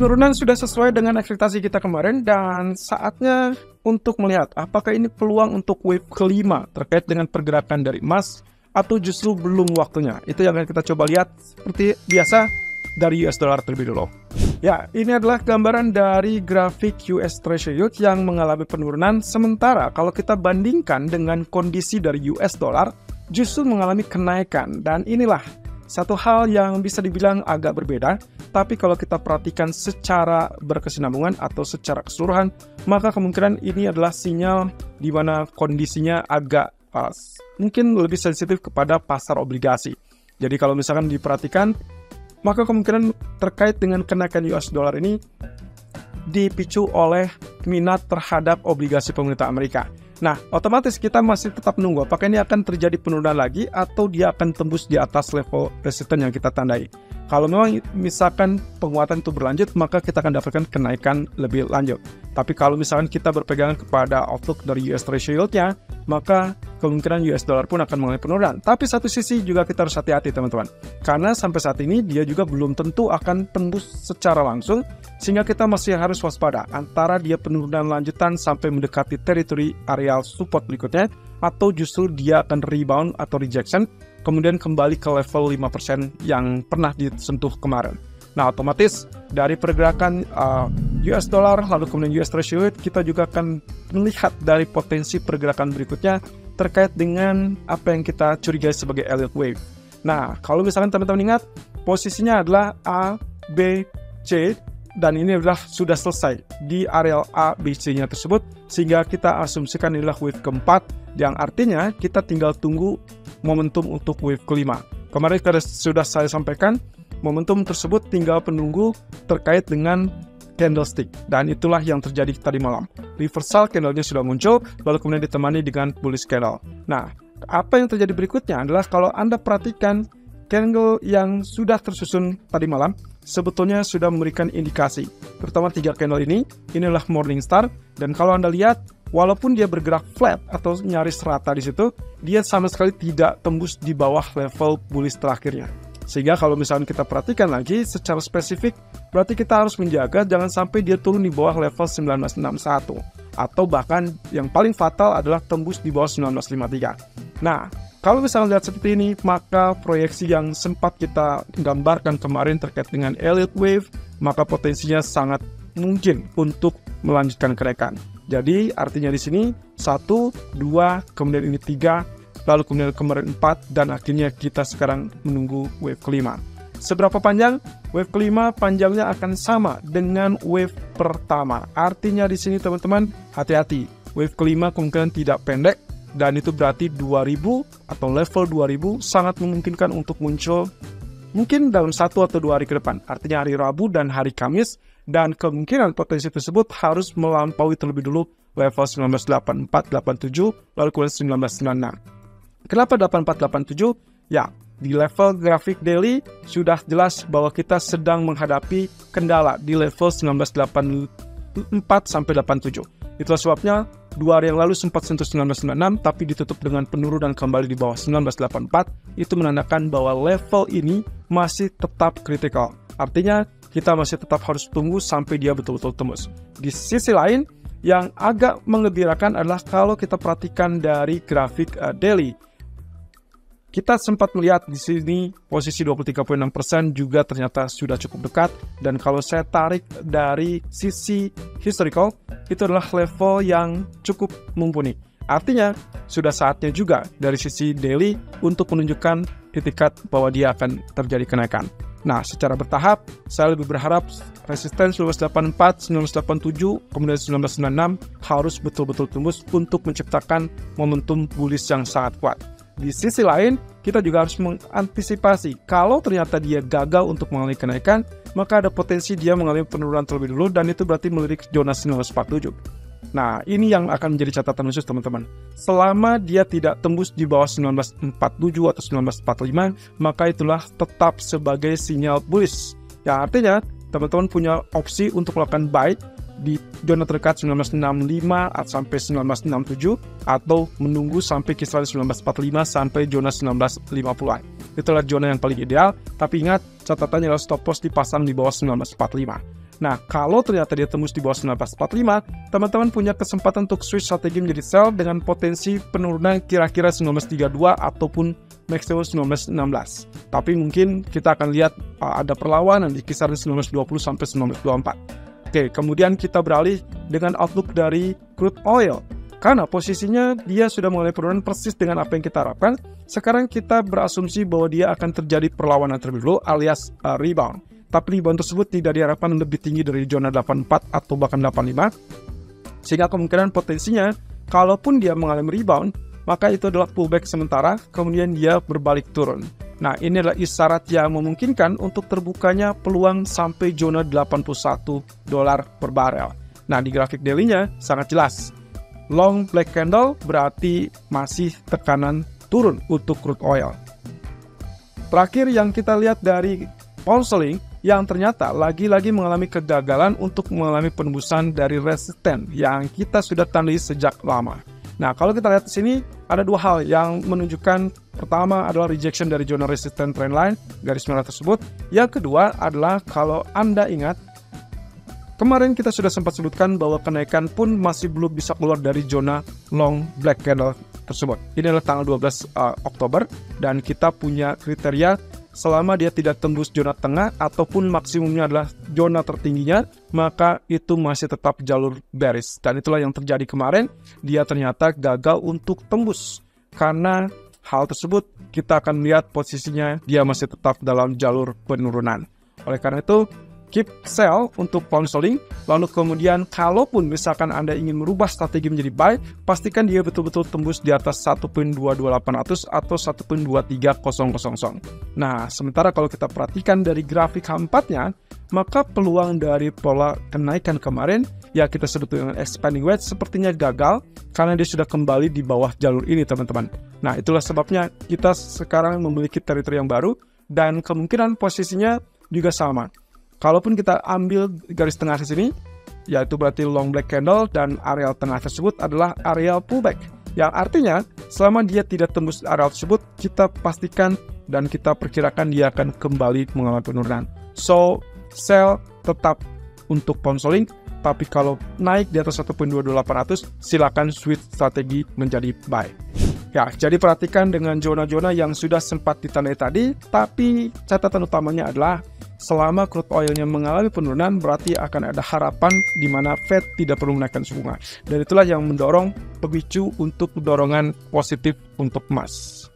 Penurunan sudah sesuai dengan ekspektasi kita kemarin dan saatnya untuk melihat apakah ini peluang untuk wave kelima terkait dengan pergerakan dari emas atau justru belum waktunya. Itu yang akan kita coba lihat seperti biasa dari US dollar terlebih dulu. Ya, ini adalah gambaran dari grafik US Treasury Yield yang mengalami penurunan, sementara kalau kita bandingkan dengan kondisi dari US dollar justru mengalami kenaikan. Dan inilah satu hal yang bisa dibilang agak berbeda, tapi kalau kita perhatikan secara berkesinambungan atau secara keseluruhan, maka kemungkinan ini adalah sinyal di mana kondisinya agak mungkin lebih sensitif kepada pasar obligasi. Jadi kalau misalkan diperhatikan, maka kemungkinan terkait dengan kenaikan US dollar ini dipicu oleh minat terhadap obligasi pemerintah Amerika. Nah, otomatis kita masih tetap menunggu apakah ini akan terjadi penurunan lagi atau dia akan tembus di atas level resisten yang kita tandai. Kalau memang misalkan penguatan itu berlanjut, maka kita akan dapatkan kenaikan lebih lanjut. Tapi kalau misalkan kita berpegangan kepada outlook dari US Treasury Yield-nya, maka kemungkinan US dollar pun akan mengalami penurunan. Tapi satu sisi juga kita harus hati-hati teman-teman. Karena sampai saat ini dia juga belum tentu akan tembus secara langsung, sehingga kita masih harus waspada antara dia penurunan lanjutan sampai mendekati teritori areal support berikutnya, atau justru dia akan rebound atau rejection, kemudian kembali ke level 5% yang pernah disentuh kemarin. Nah, otomatis dari pergerakan US dollar lalu kemudian US Treasury Yield, kita juga akan melihat dari potensi pergerakan berikutnya terkait dengan apa yang kita curigai sebagai Elliott Wave. Nah, kalau misalkan teman-teman ingat, posisinya adalah A, B, C, dan ini adalah sudah selesai di areal A, B, C-nya tersebut, sehingga kita asumsikan inilah wave keempat, yang artinya kita tinggal tunggu momentum untuk wave kelima. Kemarin sudah saya sampaikan, momentum tersebut tinggal penunggu terkait dengan candlestick, dan itulah yang terjadi tadi malam. Reversal candle-nya sudah muncul, lalu kemudian ditemani dengan bullish candle. Nah, apa yang terjadi berikutnya adalah kalau Anda perhatikan candle yang sudah tersusun tadi malam, sebetulnya sudah memberikan indikasi. Terutama 3 candle ini, inilah Morningstar, dan kalau Anda lihat, walaupun dia bergerak flat atau nyaris rata di situ, dia sama sekali tidak tembus di bawah level bullish terakhirnya. Sehingga kalau misalnya kita perhatikan lagi secara spesifik, berarti kita harus menjaga jangan sampai dia turun di bawah level 1961. Atau bahkan yang paling fatal adalah tembus di bawah 1953. Nah, kalau misalnya lihat seperti ini, maka proyeksi yang sempat kita gambarkan kemarin terkait dengan Elliott Wave, maka potensinya sangat mungkin untuk melanjutkan kenaikan. Jadi artinya di sini 1, 2, kemudian ini 3, lalu kemudian kemarin 4, dan akhirnya kita sekarang menunggu wave kelima. Seberapa panjang? Wave kelima panjangnya akan sama dengan wave pertama. Artinya di sini teman-teman hati-hati. Wave kelima kemungkinan tidak pendek, dan itu berarti 2000 atau level 2000 sangat memungkinkan untuk muncul mungkin dalam 1 atau 2 hari ke depan. Artinya hari Rabu dan hari Kamis, dan kemungkinan potensi tersebut harus melampaui terlebih dulu level 1984-87, lalu kemudian 1996. Kenapa 8487? Ya, di level grafik daily sudah jelas bahwa kita sedang menghadapi kendala di level 1984-87. Itulah sebabnya 2 hari yang lalu sempat sentuh 1996, tapi ditutup dengan penurunan kembali di bawah 1984. Itu menandakan bahwa level ini masih tetap kritikal. Artinya kita masih tetap harus tunggu sampai dia betul-betul tembus. Di sisi lain, yang agak mengembirakan adalah kalau kita perhatikan dari grafik daily. Kita sempat melihat di sini posisi 23.6% juga ternyata sudah cukup dekat, dan kalau saya tarik dari sisi historical, itu adalah level yang cukup mumpuni. Artinya sudah saatnya juga dari sisi daily untuk menunjukkan itikat bahwa dia akan terjadi kenaikan. Nah, secara bertahap, saya lebih berharap resisten 1984, 1987, kemudian 1996 harus betul-betul tembus untuk menciptakan momentum bullish yang sangat kuat. Di sisi lain, kita juga harus mengantisipasi kalau ternyata dia gagal untuk mengalami kenaikan, maka ada potensi dia mengalami penurunan terlebih dulu, dan itu berarti melirik zona 1947. Nah, ini yang akan menjadi catatan khusus teman-teman. Selama dia tidak tembus di bawah 1947 atau 1945, maka itulah tetap sebagai sinyal bullish. Yang artinya, teman-teman punya opsi untuk melakukan buy di zona terdekat 1965 sampai 1967, atau menunggu sampai kisaran 1945 sampai zona 1950-an. Itulah zona yang paling ideal, tapi ingat catatannya adalah stop loss dipasang di bawah 1945. Nah, kalau ternyata dia tembus di bawah 1945, teman-teman punya kesempatan untuk switch strategi menjadi sell dengan potensi penurunan kira-kira 1932 ataupun maksimum 1916. Tapi mungkin kita akan lihat ada perlawanan di kisaran 1920 sampai 1924. Oke, kemudian kita beralih dengan outlook dari crude oil. Karena posisinya dia sudah mulai penurunan persis dengan apa yang kita harapkan. Sekarang kita berasumsi bahwa dia akan terjadi perlawanan terlebih dahulu alias rebound. Tapi rebound tersebut tidak diharapkan lebih tinggi dari zona 84 atau bahkan 85. Sehingga kemungkinan potensinya, kalaupun dia mengalami rebound, maka itu adalah pullback sementara, kemudian dia berbalik turun. Nah, ini adalah isyarat yang memungkinkan untuk terbukanya peluang sampai zona $81 per barel. Nah, di grafik daily-nya sangat jelas. Long black candle berarti masih tekanan turun untuk crude oil. Terakhir yang kita lihat dari pound sterling yang ternyata lagi-lagi mengalami kegagalan untuk mengalami penembusan dari resisten yang kita sudah tandai sejak lama. Nah, kalau kita lihat di sini ada dua hal yang menunjukkan. Pertama adalah rejection dari zona resisten trendline garis merah tersebut. Yang kedua adalah kalau Anda ingat, kemarin kita sudah sempat sebutkan bahwa kenaikan pun masih belum bisa keluar dari zona long black candle tersebut. Ini adalah tanggal 12 Oktober dan kita punya kriteria selama dia tidak tembus zona tengah ataupun maksimumnya adalah zona tertingginya, maka itu masih tetap jalur bearish. Dan itulah yang terjadi kemarin, dia ternyata gagal untuk tembus. Karena hal tersebut kita akan lihat posisinya dia masih tetap dalam jalur penurunan. Oleh karena itu, keep sell untuk pound sterling, lalu kemudian kalaupun misalkan Anda ingin merubah strategi menjadi buy, pastikan dia betul-betul tembus di atas 1.22800 atau 1.23000. Nah, sementara kalau kita perhatikan dari grafik H4-nya, maka peluang dari pola kenaikan kemarin, ya kita sebut dengan expanding wedge, sepertinya gagal karena dia sudah kembali di bawah jalur ini, teman-teman. Nah, itulah sebabnya kita sekarang memiliki teritori yang baru dan kemungkinan posisinya juga sama. Kalaupun kita ambil garis tengah di sini, yaitu berarti long black candle dan areal tengah tersebut adalah areal pullback. Yang artinya, selama dia tidak tembus areal tersebut, kita pastikan dan kita perkirakan dia akan kembali mengalami penurunan. So, sell tetap untuk pound sterling, tapi kalau naik di atas 1.22800, silakan switch strategi menjadi buy. Ya, jadi perhatikan dengan zona-zona yang sudah sempat ditandai tadi, tapi catatan utamanya adalah selama crude oilnya mengalami penurunan, berarti akan ada harapan di mana Fed tidak perlu menaikkan suku bunga. Dan itulah yang mendorong pemicu untuk dorongan positif untuk emas.